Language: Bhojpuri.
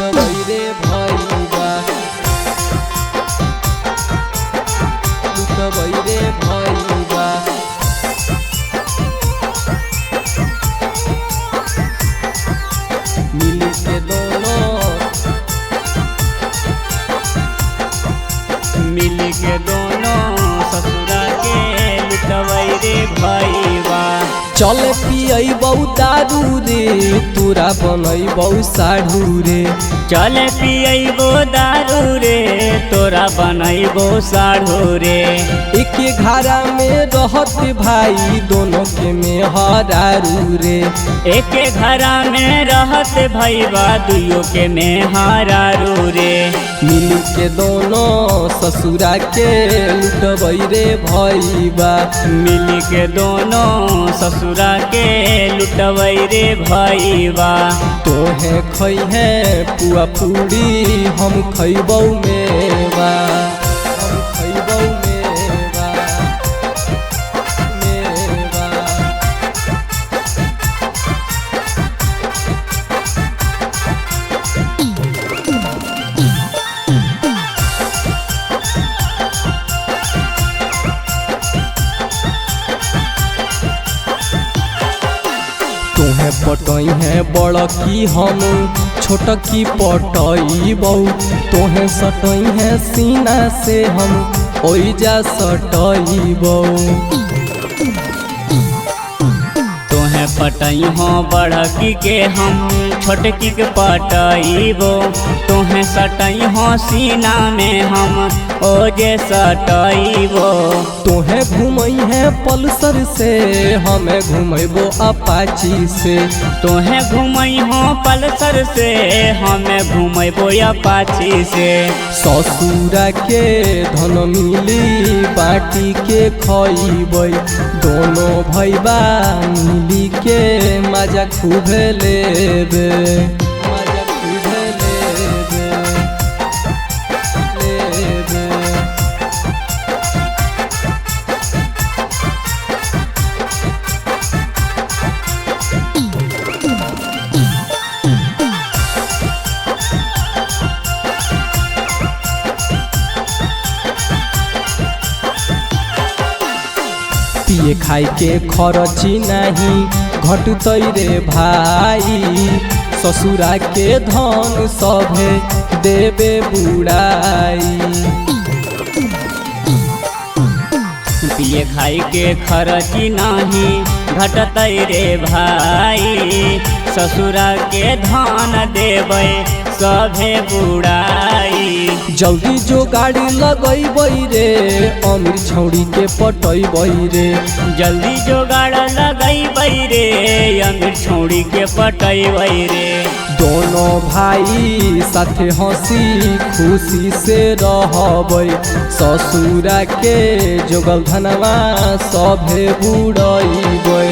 लुटबई रे भईबा लुटबई रे भईबा मिल के दोनों ससुरा के लुटबई रे भईबा। चल पियबौ दारू रे तोरा बनैबौ साढ़ू रे चल पियबो दारू रे तोरा बनैबो साढ़ू रे। एक घरा में रहत भाई दोनों के में हरारू रे एक घरा में रहत भईबा दुइयों के में हरारू रे। मिल के दोनों ससुरा के लुटबई रे भईबा मिल के दोनों ससुरा के लुटबई रे भईबा। तोहे खइहे पुआ पूरी हम खइबौ मेवा हम खइबौ मेवा मेवा। तोहे पटई है बड़की हम छोटकी पटईबौ तोहे सटई है सीना से हम ओइजा सटईबौ। तोहे पटई हो बड़की के हम छोटकी के पटईबो तोहे सटई हो सीना में हम ओजे सटईबो। तोहे घुमई है पल्सर से हमें घुमैबो अपाची से तोहे घुमई हो पल्सर से हमें घुमैबो अपाची से। ससुरा के धन मिली बाटी के खइबै दोनों भईबा मिली के मजा खूबे लेबे मजा खूबे लेबे लेबे। पिए खाई के खरची नहीं घटतई रे भाई ससुरा के धन सभे देबे बुढ़ाई। पिए खाई के खर्ची नहीं घटतई रे भाई ससुरा के धान देबै सभे बुढ़ाई। जल्दी जो गाड़ी लगैबै रे अमीर छौड़ी के पटैबै रे जल्दी जोगाड़ लगैबै रे अमीर छौड़ी के पटैबै रे। दोनों भाई साथे हंसी खुशी से रहबै ससुरा के जोगल धनवा सभे बुढ़ैबै।